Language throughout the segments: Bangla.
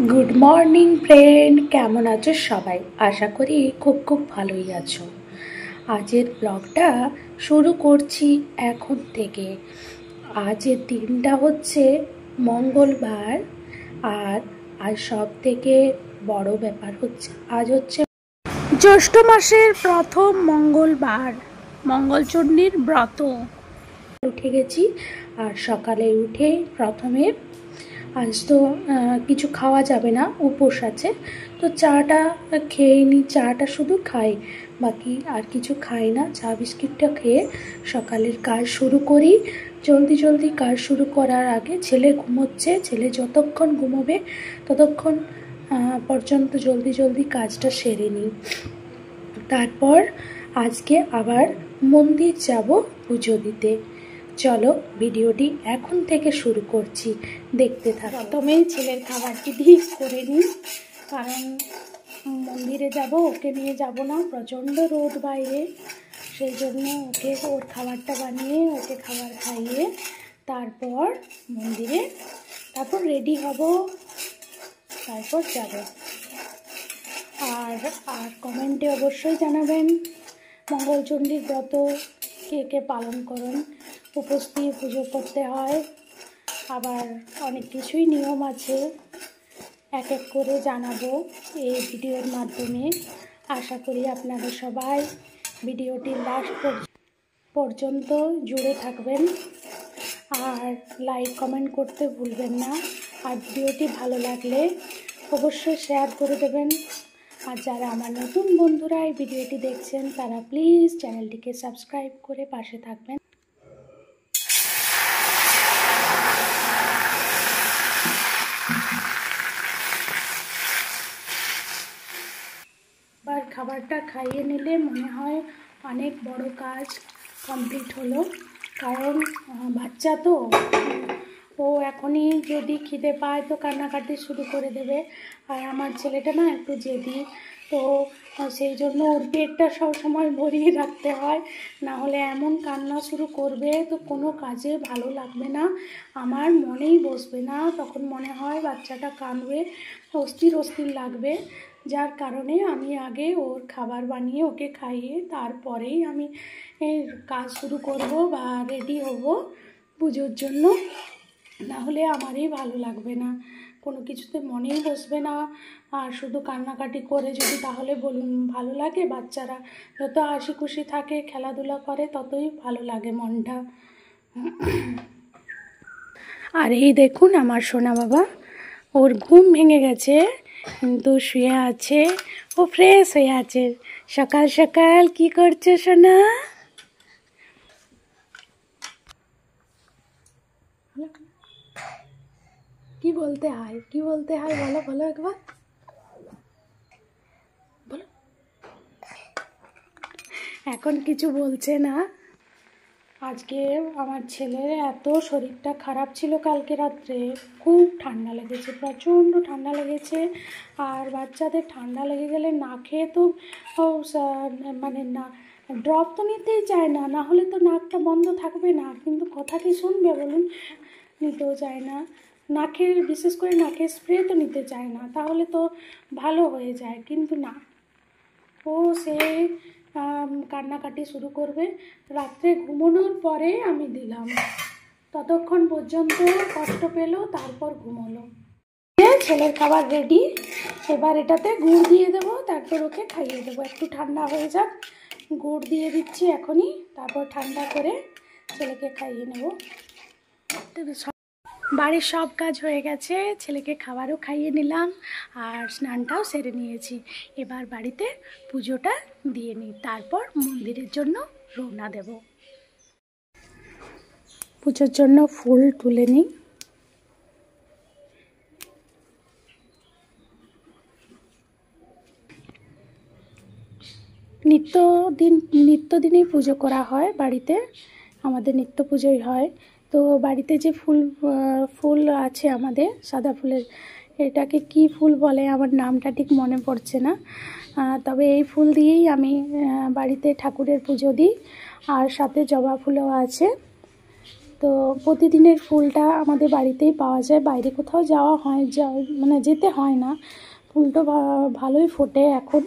গুড মর্নিং ফ্রেন্ড, কেমন আছো সবাই? আশা করি খুব ভালোই আছো। আজের ব্লগটা শুরু করছি এখন থেকে। আজের দিনটা হচ্ছে মঙ্গলবার, আর আজ সব থেকে বড় ব্যাপার হচ্ছে আজ হচ্ছে জ্যৈষ্ঠ মাসের প্রথম মঙ্গলবার, মঙ্গলচণ্ডীর ব্রত। উঠে গেছি, আর সকালে উঠে প্রথমে আজ তো কিছু খাওয়া যাবে না, উপোস আছে, তো চাটা খেয়ে নিই। চাটা শুধু খাই, বাকি আর কিছু খাই না। চা বিস্কিটটা খেয়ে সকালের কাজ শুরু করি। জলদি কাজ শুরু করার আগে ছেলে ঘুমোচ্ছে, ছেলে যতক্ষণ ঘুমোবে ততক্ষণ পর্যন্ত জলদি কাজটা সেরে নিই। তারপর আজকে আবার মন্দির যাব পুজো দিতে। চলো ভিডিওটি এখন থেকে শুরু করছি, দেখতে থাকো। প্রথমেই ছেলের খাবারটি দিয়ে করে নিই, কারণ মন্দিরে যাব, ওকে নিয়ে যাব না, প্রচণ্ড রোদ বাইরে। সেই জন্য ওকে ওর খাবারটা বানিয়ে ওকে খাবার খাইয়ে তারপর মন্দিরে, তারপর রেডি হব, তারপর যাব। আর কমেন্টে অবশ্যই জানাবেন মঙ্গলচণ্ডীর ব্রত কে কে পালন করুন। উপোস দিয়ে পুজো করতে হয়, আবার অনেক কিছুই নিয়ম আছে, এক এক করে জানাবো এই ভিডিওর মাধ্যমে। আশা করি আপনারা সবাই ভিডিওটি লাস্ট পর্যন্ত জুড়ে থাকবেন, আর লাইক কমেন্ট করতে ভুলবেন না। আর ভিডিওটি ভালো লাগলে অবশ্যই শেয়ার করে দেবেন। আর যারা আমার নতুন বন্ধুরা এই ভিডিওটি দেখছেন তারা প্লিজ চ্যানেলটিকে সাবস্ক্রাইব করে পাশে থাকবেন। এবার খাবারটা খাইয়ে নিলে মনে হয় অনেক বড় কাজ কমপ্লিট হলো, কারণ বাচ্চা তো ও এখনই যদি খিদে পায় তো কান্নাকাটি শুরু করে দেবে। আর আমার ছেলেটা না একটু জেদি, তো সেই জন্য ওর পেটটা সবসময় ভরিয়ে রাখতে হয়, না হলে এমন কান্না শুরু করবে তো কোনো কাজে ভালো লাগবে না, আমার মনেই বসবে না। তখন মনে হয় বাচ্চাটা কাঁদবে, অস্থির লাগবে, যার কারণে আমি আগে ওর খাবার বানিয়ে ওকে খাইয়ে তারপরেই আমি কাজ শুরু করব বা রেডি হব পুজোর জন্য। না হলে আমারই ভালো লাগবে না, কোনো কিছুতে মনেই বসবে না, আর শুধু কান্নাকাটি করে যদি তাহলে বলুন ভালো লাগে? বাচ্চারা যত হাসি খুশি থাকে, খেলাধুলা করে, ততই ভালো লাগে মনটা। আর এই দেখুন আমার সোনা বাবা, ওর ঘুম ভেঙে গেছে কিন্তু শুয়ে আছে, ও ফ্রেশ হয়ে আছে। সকাল সকাল কি করছো সোনা? কি বলতে হয় বলো একবার বলো। এখন কিছু বলছে না। আজকে আমার ছেলের এত শরীরটা খারাপ ছিল, কালকে রাত্রে খুব ঠান্ডা লেগেছে, প্রচণ্ড ঠান্ডা লেগেছে। আর বাচ্চাদের ঠান্ডা লেগে গেলে না খেয়ে তো মানে না ড্রপ তো নিতেই চায় না, না হলে তো নাকটা বন্ধ থাকবে না, কিন্তু কথা কি শুনবে বলুন? নিতেও চায় না, নাকের বিশেষ করে নাকের স্প্রে তো নিতে চায় না, তাহলে তো ভালো হয়ে যায়, কিন্তু না, ও সে কান্নাকাটি শুরু করবে। রাত্রে ঘুমানোর পরে আমি দিলাম, ততক্ষণ পর্যন্ত কষ্ট পেল, তারপর ঘুমোলো। ছেলের খাবার রেডি, এবার এটাতে গুড় দিয়ে দেবো, তারপর ওকে খাইয়ে দেবো। একটু ঠান্ডা হয়ে যাক, গুড় দিয়ে দিচ্ছি এখনই, তারপর ঠান্ডা করে ছেলেকে খাইয়ে নেব। বাড়ির সব কাজ হয়ে গেছে, ছেলেকে খাবারও খাইয়ে নিলাম, আর স্নানটাও সেরে নিয়েছি। এবার বাড়িতে পুজোটা দিয়ে নিই, তারপর মন্দিরের জন্য রওনা দেব। পুজোর জন্য ফুল তুলে নিই। নিত্যদিনই পুজো করা হয় বাড়িতে, আমাদের নিত্য পুজোই হয়। তো বাড়িতে যে ফুল আছে আমাদের, সাদা ফুলের, এটাকে কি ফুল বলে আমার নামটা ঠিক মনে পড়ছে না, তবে এই ফুল দিয়েই আমি বাড়িতে ঠাকুরের পুজো দিই, আর সাথে জবা ফুলও আছে। তো প্রতিদিনের ফুলটা আমাদের বাড়িতেই পাওয়া যায়, বাইরে কোথাও যাওয়া হয় মানে যেতে হয় না। ফুলটা ভালোই ফোটে। এখন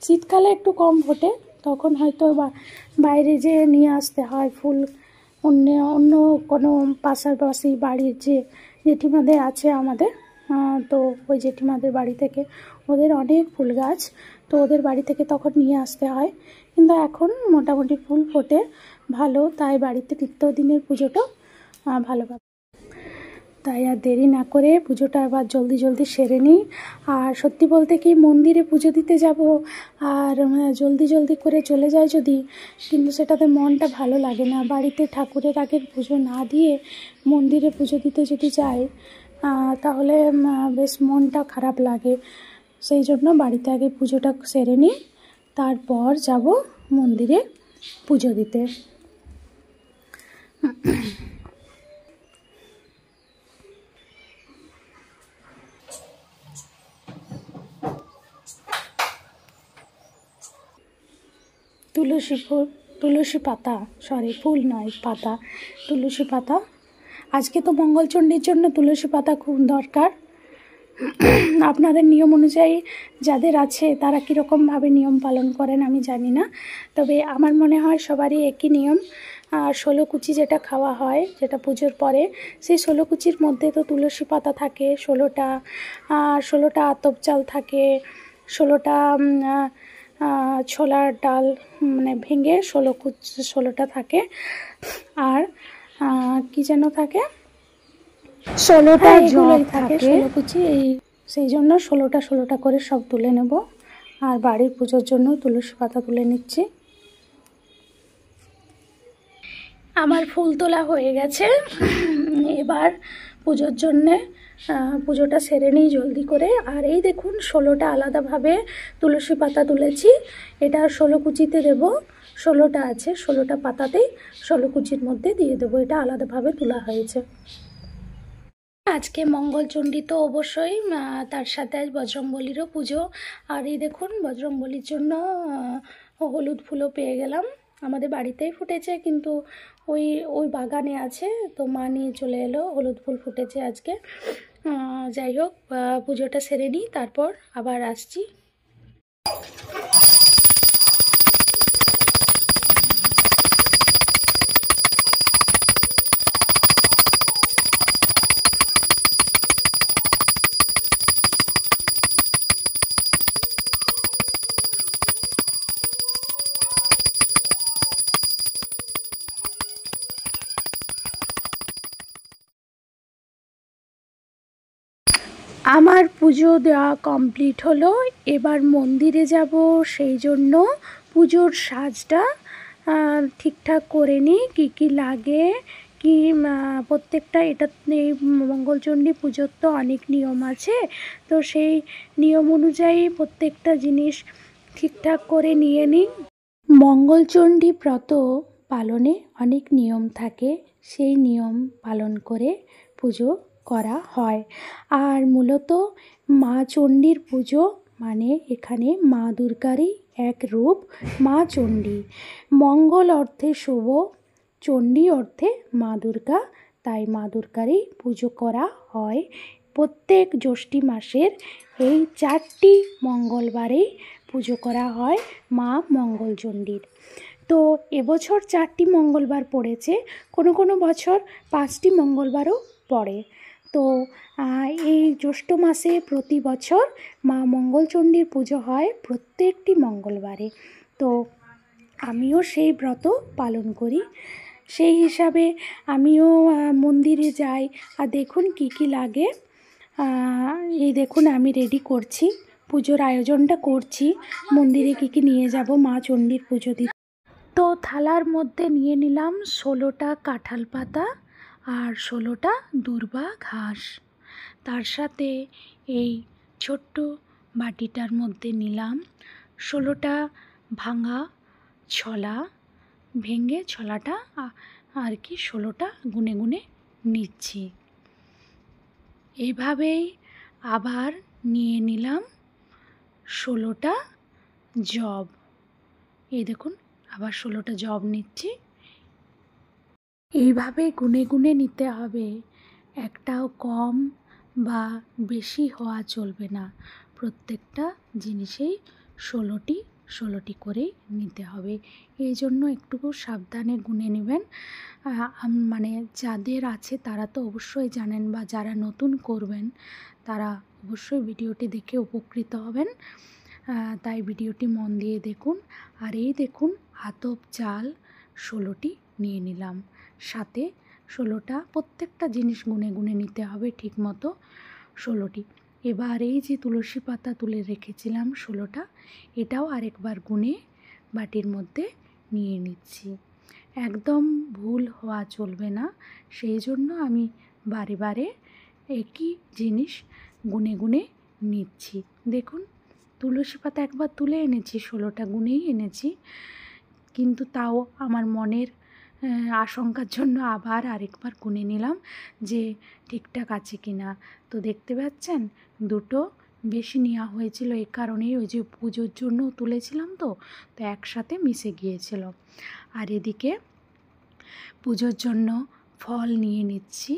শীতকালে একটু কম ফোটে, তখন হয়তো বাইরে যেয়ে নিয়ে আসতে হয় ফুল। অন্য কোনো পাশাপাশি বাড়ির যে জেঠিমাদের আছে আমাদের, তো ওই জেঠিমাদের বাড়ি থেকে, ওদের অনেক ফুল গাছ, তো ওদের বাড়ি থেকে তখন নিয়ে আসতে হয়। কিন্তু এখন মোটামুটি ফুল ফোটে ভালো, তাই বাড়িতে নিত্যদিনের পুজোটা ভালোভাবে, তাই আর দেরি না করে পুজোটা আবার জলদি জলদি সেরে নিই। আর সত্যি বলতে কি, মন্দিরে পুজো দিতে যাব আর জলদি জলদি করে চলে যায় যদি, কিন্তু সেটাতে মনটা ভালো লাগে না। বাড়িতে ঠাকুরের আগে পুজো না দিয়ে মন্দিরে পুজো দিতে যদি যাই, তাহলে বেশ মনটা খারাপ লাগে। সেই জন্য বাড়িতে আগে পুজোটা সেরে নিই, তারপর যাব মন্দিরে পুজো দিতে। তুলসী পাতা, সরি ফুল নয় পাতা, তুলসী পাতা। আজকে তো মঙ্গলচণ্ডীর জন্য তুলসী পাতা খুব দরকার। আপনাদের নিয়ম অনুযায়ী যাদের আছে তারা কীরকমভাবে নিয়ম পালন করেন আমি জানি না, তবে আমার মনে হয় সবারই একই নিয়ম। আর 16 কুচি যেটা খাওয়া হয়, যেটা পুজোর পরে, সেই 16 কুচির মধ্যে তো তুলসী পাতা থাকে 16টা, 16টা আতপ চাল থাকে, 16টা ছোলার ডাল মানে ভেঙে 16টা থাকে, আর কি যেন থাকে, 16টা এগুলোই থাকে 16 কুচি। সেই জন্য 16টা করে সব তুলে নেব। আর বাড়ির পুজোর জন্য তুলসী পাতা তুলে নিচ্ছি। আমার ফুল তোলা হয়ে গেছে, এবার পুজোর জন্যে পুজোটা সেরে নিই জলদি করে। আর এই দেখুন 16টা আলাদাভাবে তুলসী পাতা তুলেছি, এটা 16 কুচিতে দেবো। 16টা আছে, 16টা পাতাতেই 16 কুচির মধ্যে দিয়ে দেবো, এটা আলাদাভাবে তোলা হয়েছে। আজকে মঙ্গলচণ্ডী তো অবশ্যই, তার সাথে আজ বজরংবলীরও পুজো। আর এই দেখুন বজরংবলীর জন্য হলুদ ফুলও পেয়ে গেলাম। আমাদের বাড়িতেই ফুটেছে, কিন্তু ওই বাগানে আছে, তো মা নিয়ে চলে এলো, হলুদ ফুল ফুটেছে আজকে। যাই হোক, পুজোটা সেরে নিই, তারপর আবার আসছি। আমার পুজো দেওয়া কমপ্লিট হলো, এবার মন্দিরে যাব। সেই জন্য পুজোর সাজটা ঠিকঠাক করে নিই, কী কী লাগে, কি প্রত্যেকটা, এটা এই মঙ্গলচণ্ডী পুজোর তো অনেক নিয়ম আছে, তো সেই নিয়ম অনুযায়ী প্রত্যেকটা জিনিস ঠিকঠাক করে নিয়ে নিই। মঙ্গলচণ্ডী ব্রত পালনে অনেক নিয়ম থাকে, সেই নিয়ম পালন করে পুজো করা হয়। আর মূলত মা চণ্ডীর পুজো মানে এখানে মা দুর্গারই এক রূপ মা চণ্ডী। মঙ্গল অর্থে শুভ, চণ্ডী অর্থে মা দুর্গা, তাই মা দুর্গারই পুজো করা হয়। প্রত্যেক জ্যৈষ্ঠী মাসের এই 4টি মঙ্গলবারেই পুজো করা হয় মা মঙ্গলচণ্ডীর। তো এবছর 4টি মঙ্গলবার পড়েছে, কোনো বছর 5টি মঙ্গলবারও পড়ে। তো এই জ্যৈষ্ঠ মাসে প্রতি বছর মা মঙ্গলচণ্ডীর পুজো হয় প্রত্যেকটি মঙ্গলবারে। তো আমিও সেই ব্রত পালন করি, সেই হিসাবে আমিও মন্দিরে যাই। আর দেখুন কি কি লাগে, এই দেখুন আমি রেডি করছি, পুজোর আয়োজনটা করছি। মন্দিরে কি কি নিয়ে যাব মা চণ্ডীর পুজো দিতে। তো থালার মধ্যে নিয়ে নিলাম 16টা কাঁঠাল পাতা আর 16টা দূর্বা ঘাস, তার সাথে এই ছোট্ট বাটিটার মধ্যে নিলাম 16টা ভাঙা ছলা, ভেঙে ছলাটা আর কি 16টা গুনে গুনে নিচ্ছি। এইভাবেই আবার নিয়ে নিলাম 16টা জব, এই দেখুন আবার 16টা জব নিচ্ছি। এইভাবে গুনে গুনে নিতে হবে, একটাও কম বা বেশি হওয়া চলবে না। প্রত্যেকটা জিনিসেই 16টি করেই নিতে হবে। এই জন্য একটু সাবধানে গুনে নেবেন। মানে যাদের আছে তারা তো অবশ্যই জানেন, বা যারা নতুন করবেন তারা অবশ্যই ভিডিওটি দেখে উপকৃত হবেন। তাই ভিডিওটি মন দিয়ে দেখুন। আর এই দেখুন আতপ চাল 16টি নিয়ে নিলাম, সাথে 16টা প্রত্যেকটা জিনিস গুনে গুনে নিতে হবে ঠিক মতো 16টি। এবার এই যে তুলসী পাতা তুলে রেখেছিলাম 16টা, এটাও আরেকবার গুনে বাটির মধ্যে নিয়ে নিচ্ছি। একদম ভুল হওয়া চলবে না, সেই জন্য আমি বারে বারে একই জিনিস গুনে গুনে নিচ্ছি। দেখুন তুলসী পাতা একবার তুলে এনেছি, 16টা গুনেই এনেছি, কিন্তু তাও আমার মনের আশঙ্কার জন্য আবার আরেকবার গুনে নিলাম যে ঠিকঠাক আছে কি না। তো দেখতে পাচ্ছেন দুটো বেশি নেওয়া হয়েছিল, এই কারণেই ওই যে পুজোর জন্য তুলেছিলাম তো একসাথে মিশে গিয়েছিল। আর এদিকে পুজোর জন্য ফল নিয়ে নিচ্ছি,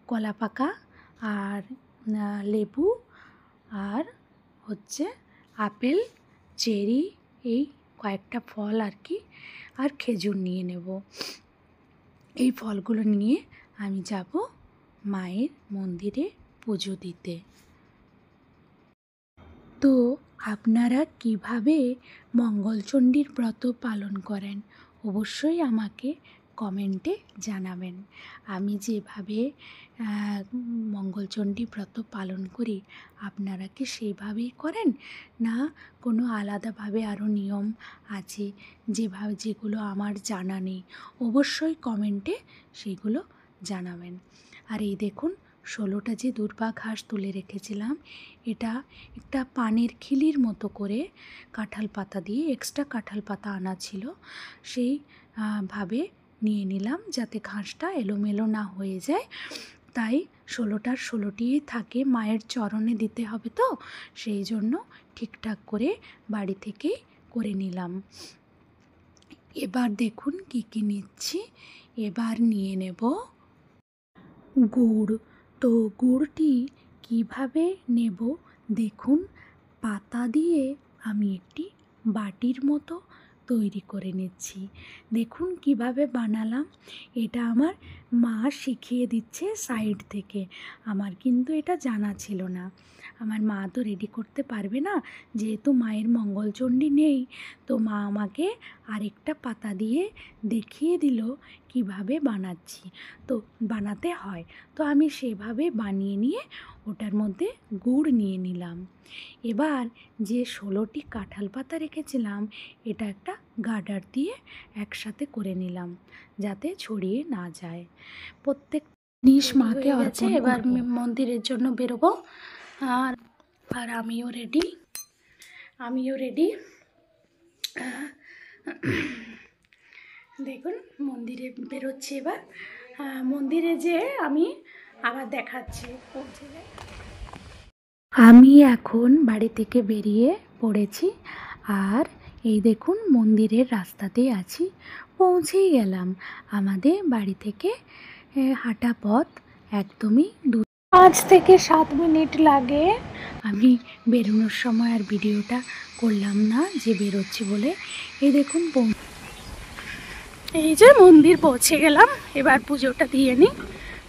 কলা পাকা আর লেবু আর হচ্ছে আপেল, চেরি, এই কয়েকটা ফল আর কি, আর খেজুর নিয়ে নেব। এই ফলগুলো নিয়ে আমি যাব মায়ের মন্দিরে পুজো দিতে। তো আপনারা কিভাবে মঙ্গলচণ্ডীর ব্রত পালন করেন অবশ্যই আমাকে কমেন্টে জানাবেন। আমি যেভাবে মঙ্গলচণ্ডী ব্রত পালন করি আপনারা কি সেইভাবেই করেন, না কোনো আলাদাভাবে আরও নিয়ম আছে যেগুলো আমার জানা নেই? অবশ্যই কমেন্টে সেগুলো জানাবেন। আর এই দেখুন 16টা যে দূর্বা ঘাস তুলে রেখেছিলাম, এটা একটা পানের খিলির মতো করে কাঁঠাল পাতা দিয়ে, এক্সট্রা কাঁঠাল পাতা আনা ছিল, সেই ভাবে নিয়ে নিলাম যাতে ঘাসটা এলোমেলো না হয়ে যায়। তাই 16টার 16টিই থাকে, মায়ের চরণে দিতে হবে তো সেই জন্য ঠিকঠাক করে বাড়ি থেকেই করে নিলাম। এবার দেখুন কী কী নিচ্ছি। এবার নিয়ে নেব গুড়। তো গুড়টি কিভাবে নেব দেখুন, পাতা দিয়ে আমি একটি বাটির মতো তৈরি করে নিচ্ছি। দেখুন কিভাবে বানালাম, এটা আমার মা শিখিয়ে দিচ্ছে সাইড থেকে, আমার কিন্তু এটা জানা ছিল না। আমার মা তো রেডি করতে পারবে না, যেহেতু মায়ের মঙ্গলচণ্ডী নেই, তো মা আমাকে আরেকটা পাতা দিয়ে দেখিয়ে দিল কিভাবে বানাচ্ছি, তো বানাতে হয়। তো আমি সেভাবে বানিয়ে নিয়ে ওটার মধ্যে গুড় নিয়ে নিলাম। এবার যে 16টি কাঁঠাল পাতা রেখেছিলাম এটা একটা গার্ডার দিয়ে একসাথে করে নিলাম যাতে ছড়িয়ে না যায়। প্রত্যেক জিনিস মাকে অর্পণ। এবার মন্দিরের জন্য বেরোবো। আর আমিও রেডি। দেখুন মন্দিরে বেরোচ্ছি এবার। মন্দিরে যে আমি আবার দেখাচ্ছি। আমি এখন বাড়ি থেকে বেরিয়ে পড়েছি, আর এই দেখুন মন্দিরের রাস্তাতেই আছি, পৌঁছেই গেলাম। আমাদের বাড়ি থেকে হাঁটা পথ একদমই 5 থেকে 7 মিনিট লাগে। আমি বেরোনোর সময় আর ভিডিওটা করলাম না যে বেরোচ্ছি বলে। এই দেখুন এই যে মন্দির পৌঁছে গেলাম, এবার পুজোটা দিয়ে নিই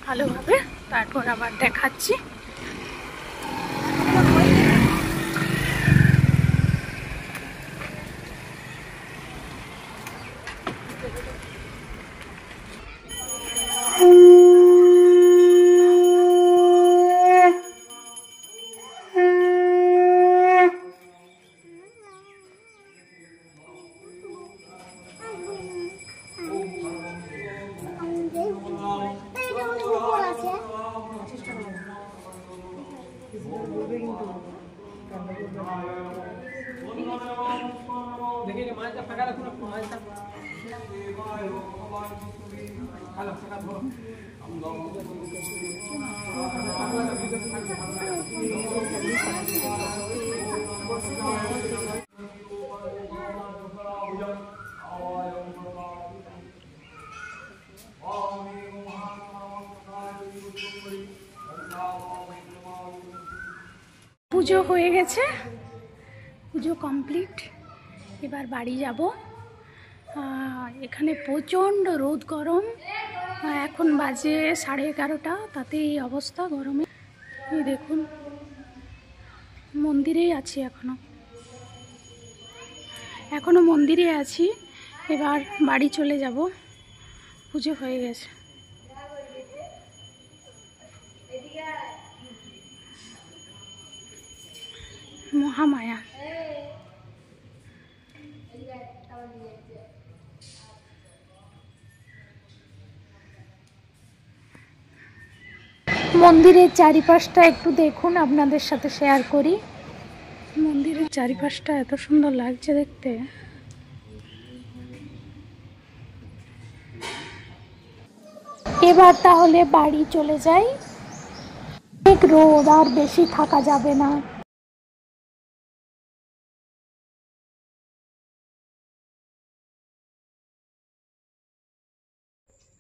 ভালোভাবে, তারপর আবার দেখাচ্ছি। পুজো হয়ে গেছে, পুজো কমপ্লিট। এবার বাড়ি যাব। এখানে প্রচণ্ড রোদ, গরম। এখন বাজে 11:30, তাতে এই অবস্থা গরমে। এই দেখুন, মন্দিরেই আছি এখনো মন্দিরে আছি। এবার বাড়ি চলে যাব, পুজো হয়ে গেছে। মহামায়া। মন্দিরের চারিপাশটা একটু দেখুন, আপনাদের সাথে শেয়ার করি। মন্দিরের চারিপাশটা এত সুন্দর লাগছে দেখতে। এবার তাহলে বাড়ি চলে যাই। অনেক রোদ, আর বেশি থাকা যাবে না।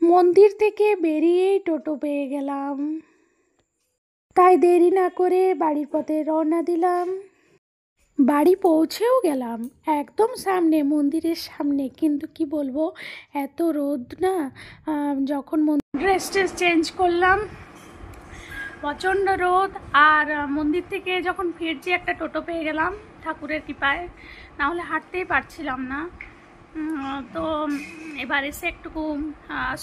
মন্দির থেকে বেরিয়েই টোটো পেয়ে গেলাম, তাই দেরি না করে বাড়ির পথে রওনা দিলাম। বাড়ি পৌঁছেও গেলাম, একদম সামনে, মন্দিরের সামনে। কিন্তু কি বলবো, এত রোদ না। যখন ড্রেস চেঞ্জ করলাম, প্রচণ্ড রোদ। আর মন্দির থেকে যখন ফিরছি, একটা টোটো পেয়ে গেলাম ঠাকুরের কৃপায়, না হলে হাঁটতেই পারছিলাম না। তো এবার এসে একটুকু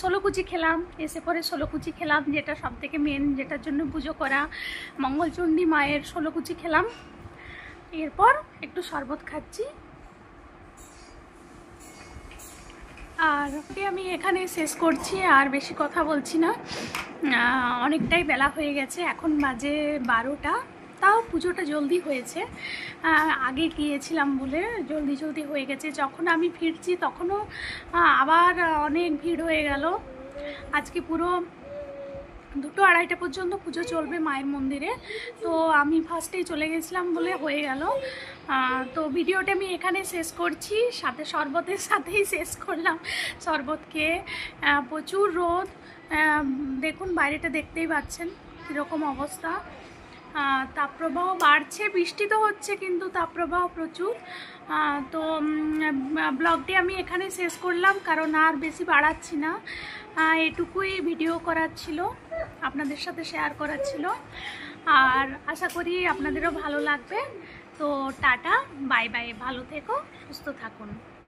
ষোলকুচি খেলাম। এসে পরে ষোলকুচি খেলাম, যেটা সব থেকে মেন, যেটার জন্য পুজো করা, মঙ্গলচণ্ডী মায়ের ষোলকুচি খেলাম। এরপর একটু শরবত খাচ্ছি। আর আমি এখানে শেষ করছি, আর বেশি কথা বলছি না। অনেকটাই বেলা হয়ে গেছে, এখন বাজে 12টা। তাও পুজোটা জলদি হয়েছে, আগে গিয়েছিলাম বলে জলদি হয়ে গেছে। যখন আমি ফিরছি তখনও আবার অনেক ভিড় হয়ে গেল। আজকে পুরো 2-2:30 পর্যন্ত পুজো চলবে মায়ের মন্দিরে। তো আমি ফার্স্টেই চলে গেছিলাম বলে হয়ে গেল। তো ভিডিওটা আমি এখানে শেষ করছি, সাথে শরবতের সাথেই শেষ করলাম। শরবত খেয়ে প্রচুর রোদ, দেখুন বাইরেটা দেখতেই পাচ্ছেন কীরকম অবস্থা। তাপপ্রবাহ বাড়ছে, বৃষ্টি তো হচ্ছে, কিন্তু তাপপ্রবাহ প্রচুর। তো ব্লগটি আমি এখানে শেষ করলাম, কারণ আর বেশি বাড়াচ্ছি না। এটুকুই ভিডিও করার ছিল, আপনাদের সাথে শেয়ার করার ছিল। আর আশা করি আপনাদেরও ভালো লাগবে। তো টাটা, বাই বাই, ভালো থেকো, সুস্থ থাকুন।